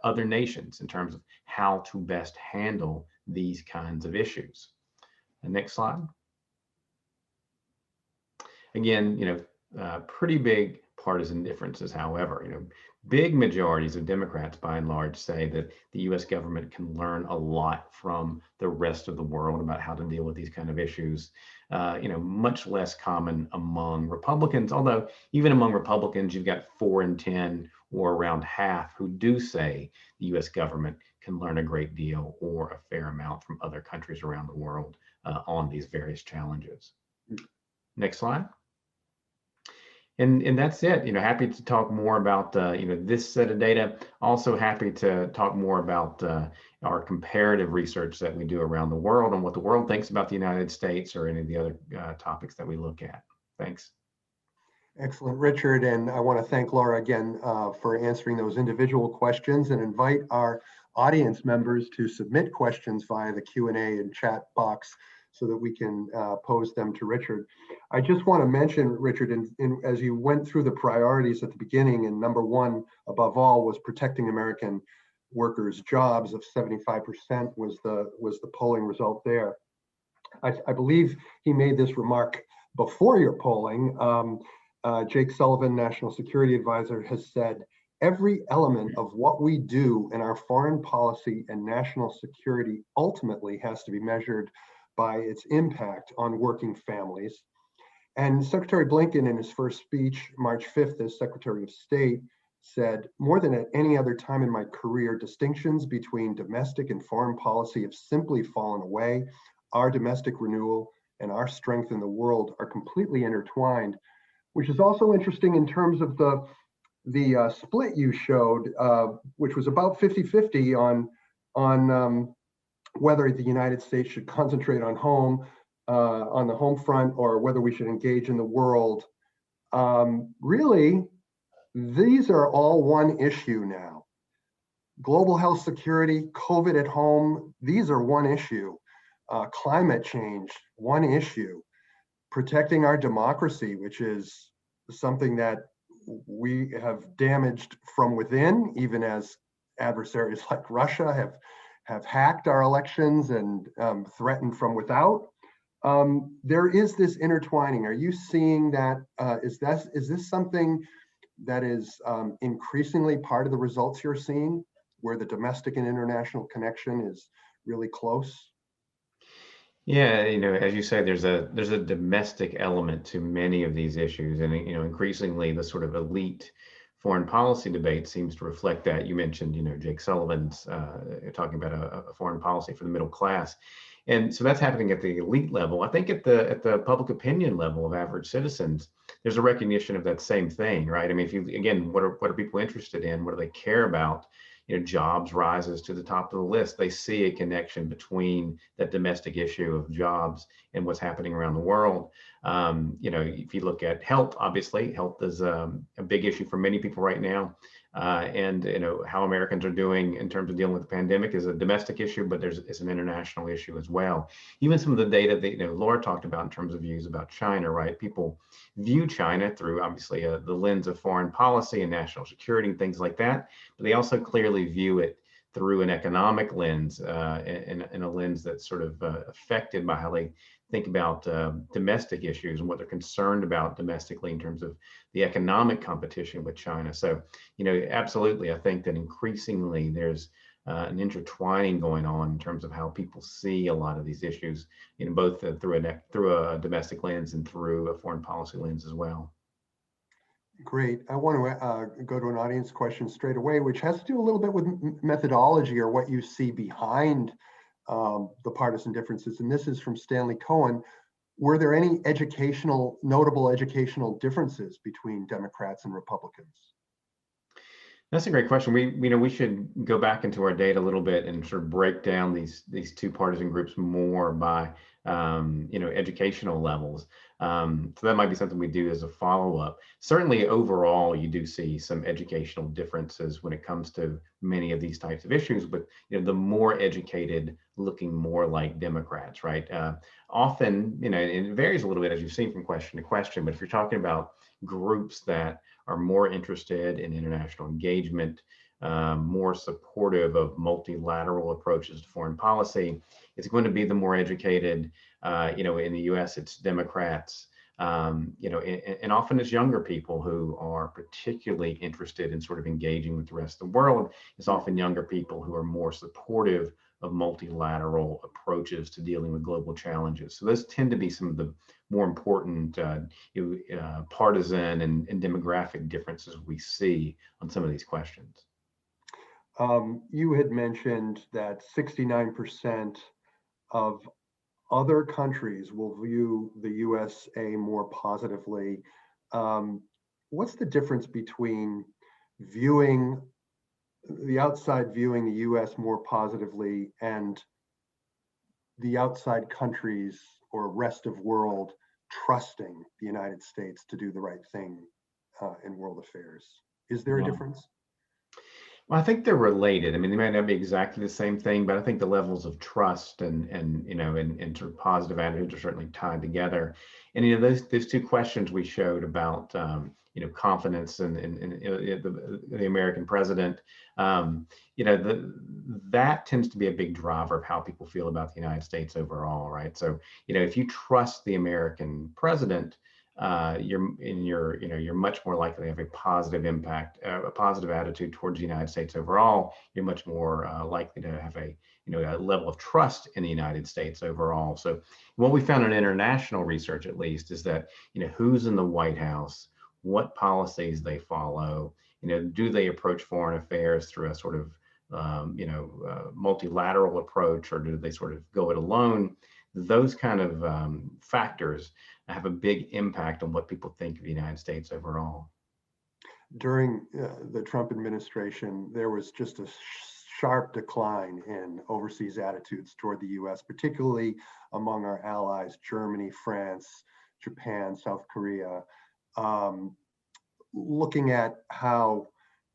C: other nations in terms of how to best handle these kinds of issues. The next slide. Again, pretty big partisan differences. However, big majorities of Democrats, by and large, say that the U.S. government can learn a lot from the rest of the world about how to deal with these kind of issues. Much less common among Republicans, although even among Republicans, you've got 4 in 10 or around half who do say the U.S. government can learn a great deal or a fair amount from other countries around the world on these various challenges. Next slide. And that's it. Happy to talk more about this set of data. Also happy to talk more about our comparative research that we do around the world and what the world thinks about the United States or any of the other topics that we look at. Thanks.
A: Excellent, Richard. And I want to thank Laura again for answering those individual questions and invite our audience members to submit questions via the Q&A and chat box so that we can pose them to Richard. I just want to mention, Richard, as you went through the priorities at the beginning, and number one, above all, was protecting American workers' jobs of 75% was the polling result there. I believe he made this remark before your polling. Jake Sullivan, National Security Advisor, has said, every element of what we do in our foreign policy and national security ultimately has to be measured by its impact on working families. And Secretary Blinken, in his first speech, March 5th, as Secretary of State, said, more than at any other time in my career, distinctions between domestic and foreign policy have simply fallen away. Our domestic renewal and our strength in the world are completely intertwined, which is also interesting in terms of the split you showed, which was about 50-50 on whether the United States should concentrate on the home front or whether we should engage in the world. Really, these are all one issue now. Global health security, COVID at home, these are one issue. Climate change, one issue. Protecting our democracy, which is something that we have damaged from within, even as adversaries like Russia have hacked our elections and threatened from without. There is this intertwining. Are you seeing that? Is this something that is increasingly part of the results you're seeing, where the domestic and international connection is really close?
C: Yeah, as you say, there's a domestic element to many of these issues, and increasingly the sort of elite foreign policy debate seems to reflect that. You mentioned, Jake Sullivan's talking about a foreign policy for the middle class, and so that's happening at the elite level. I think at the public opinion level of average citizens, there's a recognition of that same thing, right? I mean, if you again, what are people interested in? What do they care about? jobs rises to the top of the list, they see a connection between that domestic issue of jobs and what's happening around the world. If you look at health, obviously, health is a big issue for many people right now. And how Americans are doing in terms of dealing with the pandemic is a domestic issue, but it's an international issue as well. Even some of the data that Laura talked about in terms of views about China, right? People view China through obviously the lens of foreign policy and national security and things like that, but they also clearly view it through an economic lens and a lens that's sort of affected by how they think about domestic issues and what they're concerned about domestically in terms of the economic competition with China. So, absolutely, I think that increasingly there's an intertwining going on in terms of how people see a lot of these issues, both through a domestic lens and through a foreign policy lens as well.
A: Great. I want to go to an audience question straight away, which has to do a little bit with methodology or what you see behind the partisan differences. And this is from Stanley Cohen. Were there any notable educational differences between Democrats and Republicans?
C: That's a great question. We should go back into our data a little bit and sort of break down these two partisan groups more by educational levels. So that might be something we do as a follow-up. Certainly, overall, you do see some educational differences when it comes to many of these types of issues. But the more educated, looking more like Democrats, right? Often, and it varies a little bit as you've seen from question to question. But if you're talking about groups that are more interested in international engagement, more supportive of multilateral approaches to foreign policy, it's going to be the more educated. In the U.S., it's Democrats, and often it's younger people who are particularly interested in sort of engaging with the rest of the world. It's often younger people who are more supportive of multilateral approaches to dealing with global challenges. So those tend to be some of the more important partisan and demographic differences we see on some of these questions.
A: You had mentioned that 69% of other countries will view the USA more positively. What's the difference between viewing the outside viewing the US more positively and the outside countries or rest of world trusting the United States to do the right thing in world affairs? Is there a difference?
C: Well, I think they're related. I mean, they might not be exactly the same thing, but I think the levels of trust and sort of positive attitudes are certainly tied together. And those two questions we showed about confidence in the American president, that tends to be a big driver of how people feel about the United States overall, right? So if you trust the American president, you're much more likely to have a positive impact, a positive attitude towards the United States overall. You're much more likely to have a level of trust in the United States overall. So what we found in international research, at least, is that who's in the White House, what policies they follow, do they approach foreign affairs through a sort of multilateral approach, or do they sort of go it alone? Those kind of factors have a big impact on what people think of the United States overall.
A: During the Trump administration, there was just a sharp decline in overseas attitudes toward the US, particularly among our allies, Germany, France, Japan, South Korea. Looking at how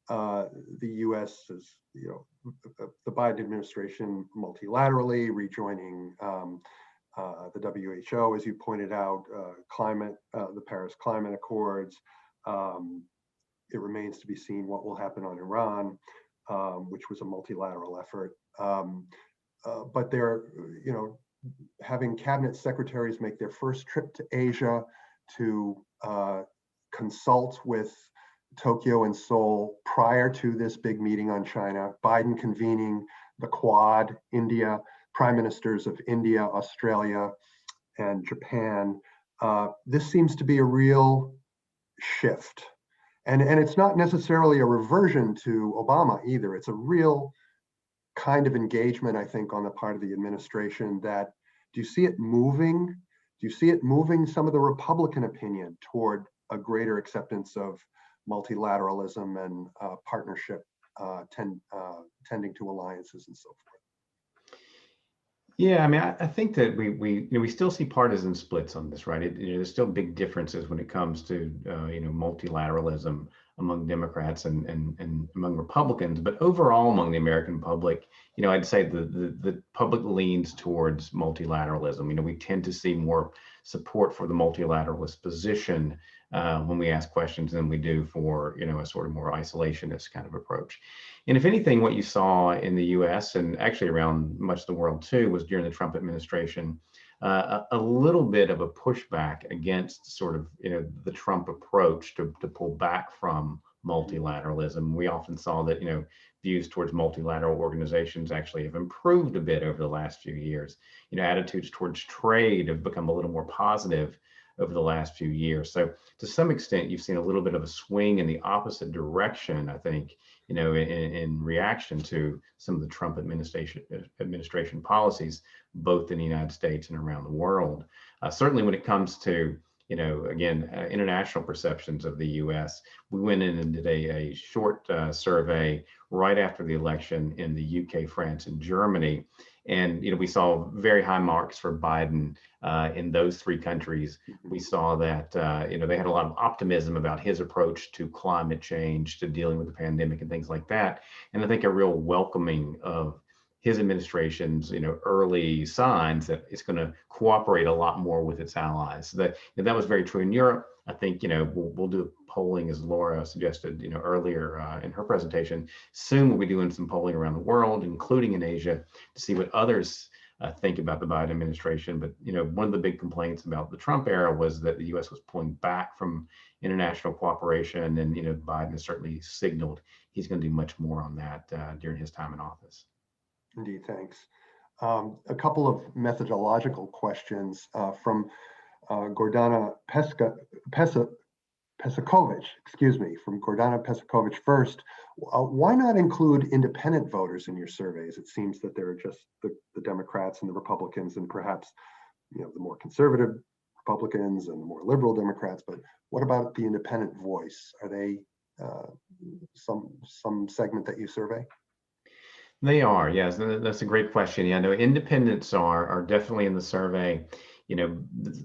A: the US is, the Biden administration multilaterally rejoining the WHO, as you pointed out, the Paris Climate Accords. It remains to be seen what will happen on Iran, which was a multilateral effort. But they're, having cabinet secretaries make their first trip to Asia to consult with Tokyo and Seoul prior to this big meeting on China, Biden convening the Quad, India, prime ministers of India, Australia, and Japan. This seems to be a real shift. And it's not necessarily a reversion to Obama either. It's a real kind of engagement, I think, on the part of the administration that, do you see it moving? Do you see it moving some of the Republican opinion toward a greater acceptance of multilateralism and partnership tending to alliances and so forth?
C: Yeah, I mean, I think that we still see partisan splits on this, right? There's still big differences when it comes to multilateralism among Democrats and among Republicans, but overall among the American public, I'd say the public leans towards multilateralism. We tend to see more support for the multilateralist position when we ask questions than we do for a sort of more isolationist kind of approach. And if anything, what you saw in the U.S. and actually around much of the world too was during the Trump administration, a little bit of a pushback against sort of the Trump approach to pull back from multilateralism. We often saw that views towards multilateral organizations actually have improved a bit over the last few years. Attitudes towards trade have become a little more positive over the last few years. So to some extent, you've seen a little bit of a swing in the opposite direction, I think, in reaction to some of the Trump administration policies, both in the United States and around the world. Certainly when it comes to, again, international perceptions of the U.S., we went in and did a short survey right after the election in the UK, France, and Germany. And we saw very high marks for Biden in those three countries. We saw that they had a lot of optimism about his approach to climate change, to dealing with the pandemic and things like that. And I think a real welcoming of his administration's early signs that it's going to cooperate a lot more with its allies. That was very true in Europe. I think we'll do polling, as Laura suggested earlier in her presentation. Soon we'll be doing some polling around the world, including in Asia, to see what others think about the Biden administration. But one of the big complaints about the Trump era was that the U.S. was pulling back from international cooperation, and Biden has certainly signaled he's going to do much more on that during his time in office.
A: Indeed, thanks. A couple of methodological questions from Gordana Pesakovich, from Gordana Pesakovich first. Why not include independent voters in your surveys? It seems that there are just the Democrats and the Republicans, and perhaps the more conservative Republicans and the more liberal Democrats. But what about the independent voice? Are they some segment that you survey?
C: They are, yes. That's a great question. Yeah, no, independents are definitely in the survey.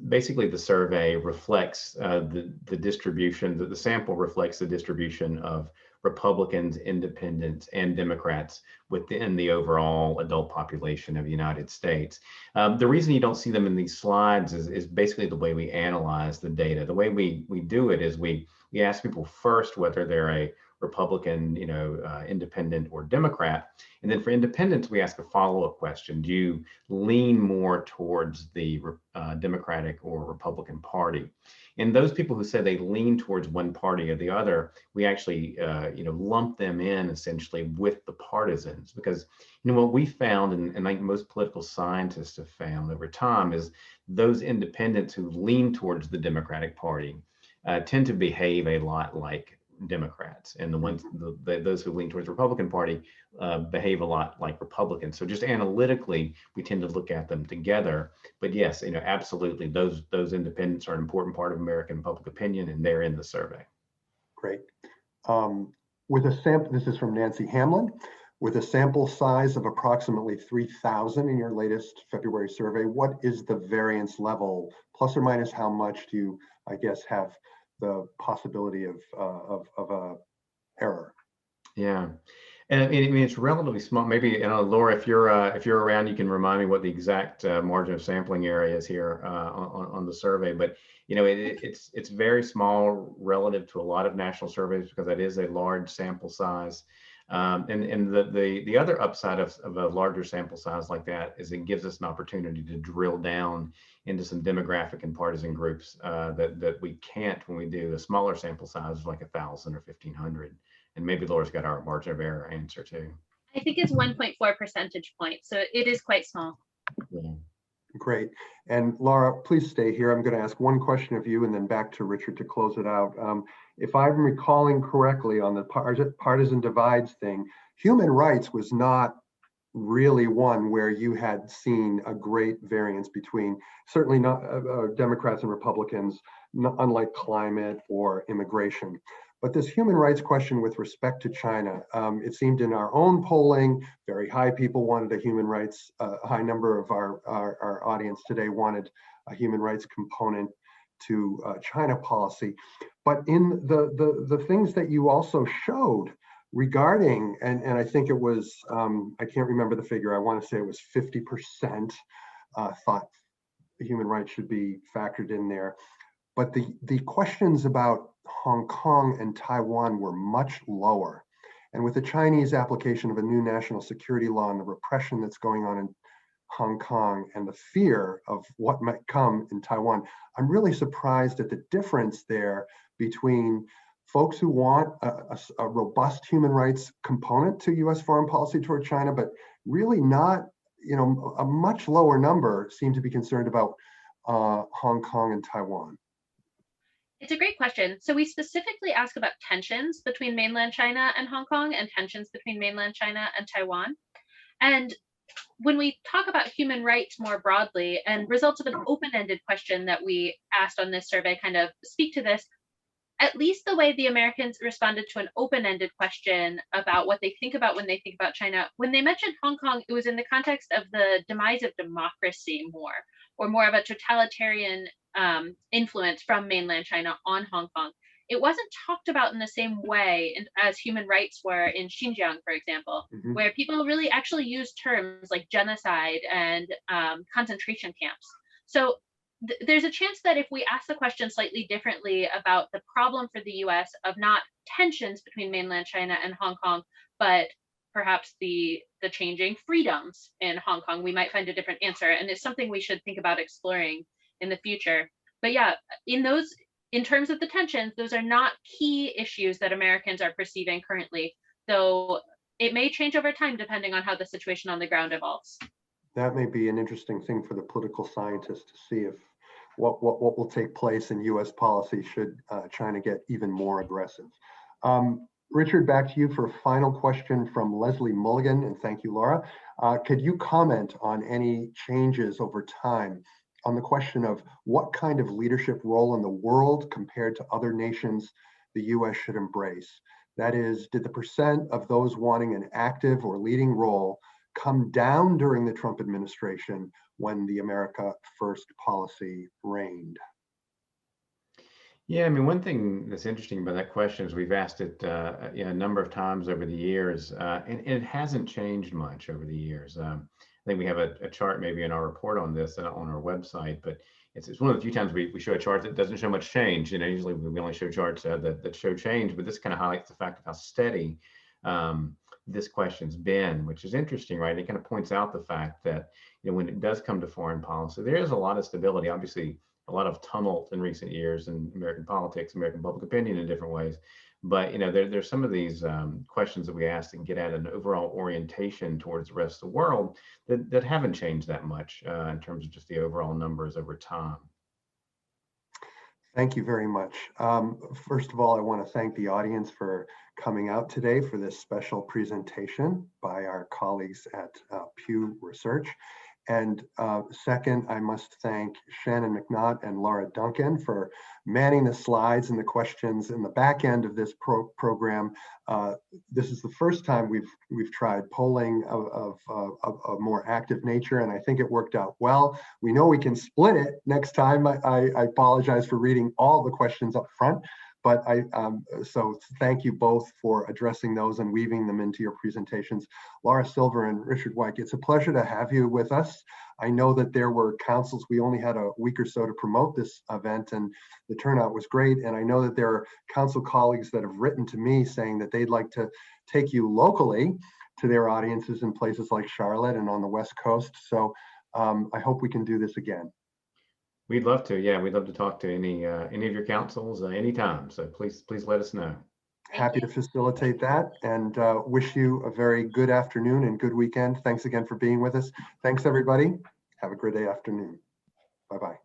C: Basically the survey reflects the distribution, the sample reflects the distribution of Republicans, independents, and Democrats within the overall adult population of the United States. The reason you don't see them in these slides is basically the way we analyze the data. The way we do it is we ask people first whether they're a Republican, independent or Democrat. And then for independents, we ask a follow-up question. Do you lean more towards the Democratic or Republican Party? And those people who say they lean towards one party or the other, we actually, lump them in essentially with the partisans, because, what we found, and like most political scientists have found over time, is those independents who lean towards the Democratic Party tend to behave a lot like Democrats, and those who lean towards the Republican Party behave a lot like Republicans. So just analytically, we tend to look at them together. But yes, absolutely, those independents are an important part of American public opinion, and they're in the survey.
A: Great. With a sample, this is from Nancy Hamlin. With a sample size of approximately 3,000 in your latest February survey, what is the variance level, plus or minus how much do you, I guess, have the possibility of error?
C: Yeah, and I mean it's relatively small. Maybe Laura, if you're around, you can remind me what the exact margin of sampling area is here on the survey. But it's very small relative to a lot of national surveys, because that is a large sample size. And the other upside of a larger sample size like that is it gives us an opportunity to drill down into some demographic and partisan groups that we can't when we do a smaller sample size like 1,000 or 1,500. And maybe Laura's got our margin of error answer too.
B: I think it's 1.4 percentage points, so it is quite small.
C: Yeah.
A: Great. And Laura, please stay here. I'm going to ask one question of you and then back to Richard to close it out. If I'm recalling correctly on the partisan divides thing, human rights was not really one where you had seen a great variance between, certainly not Democrats and Republicans, unlike climate or immigration. But this human rights question with respect to China, it seemed in our own polling, very high people wanted a human rights, a high number of our audience today wanted a human rights component to China policy. But in the things that you also showed regarding, and I think it was, I can't remember the figure, I want to say it was 50% thought human rights should be factored in there. But the questions about Hong Kong and Taiwan were much lower. And with the Chinese application of a new national security law and the repression that's going on in Hong Kong and the fear of what might come in Taiwan, I'm really surprised at the difference there between folks who want a robust human rights component to US foreign policy toward China, but really not, you know, a much lower number seem to be concerned about Hong Kong and Taiwan.
B: It's a great question. So we specifically ask about tensions between mainland China and Hong Kong and tensions between mainland China and Taiwan. And when we talk about human rights more broadly, and results of an open-ended question that we asked on this survey kind of speak to this, at least the way the Americans responded to an open-ended question about what they think about when they think about China. When they mentioned Hong Kong, it was in the context of the demise of democracy or more of a totalitarian influence from mainland China on Hong Kong. It wasn't talked about in the same way as human rights were in Xinjiang, for example, where people really actually use terms like genocide and concentration camps. So there's a chance that if we ask the question slightly differently about the problem for the US of not tensions between mainland China and Hong Kong, but perhaps the changing freedoms in Hong Kong, we might find a different answer. And it's something we should think about exploring in the future. But yeah, in terms of the tensions, those are not key issues that Americans are perceiving currently, though it may change over time depending on how the situation on the ground evolves.
A: That may be an interesting thing for the political scientists to see if what will take place in US policy should China get even more aggressive. Richard, back to you for a final question from Leslie Mulligan, and thank you, Laura. Could you comment on any changes over time on the question of what kind of leadership role in the world compared to other nations the US should embrace? That is, did the percent of those wanting an active or leading role come down during the Trump administration when the America First policy reigned?
C: Yeah, I mean, one thing that's interesting about that question is we've asked it a number of times over the years, and it hasn't changed much over the years. I think we have a chart maybe in our report on this on our website, but it's one of the few times we show a chart that doesn't show much change. You know, usually we only show charts that show change, but this kind of highlights the fact of how steady this question's been, which is interesting, right? It kind of points out the fact that, you know, when it does come to foreign policy, there is a lot of stability. Obviously, a lot of tumult in recent years in American politics, American public opinion in different ways. But, you know, there's some of these questions that we ask and get at an overall orientation towards the rest of the world that haven't changed that much in terms of just the overall numbers over time.
A: Thank you very much. First of all, I want to thank the audience for coming out today for this special presentation by our colleagues at Pew Research. And second, I must thank Shannon McNaught and Laura Duncan for manning the slides and the questions in the back end of this program. This is the first time we've tried polling of a more active nature, and I think it worked out well. We know we can split it next time. I apologize for reading all the questions up front, but so thank you both for addressing those and weaving them into your presentations. Laura Silver and Richard Wike, it's a pleasure to have you with us. I know that there were councils, we only had a week or so to promote this event, and the turnout was great. And I know that there are council colleagues that have written to me saying that they'd like to take you locally to their audiences in places like Charlotte and on the West Coast. So I hope we can do this again.
C: We'd love to. Yeah, we'd love to talk to any of your councils anytime. So please let us know.
A: Happy to facilitate that, and wish you a very good afternoon and good weekend. Thanks again for being with us. Thanks, everybody. Have a great afternoon. Bye-bye.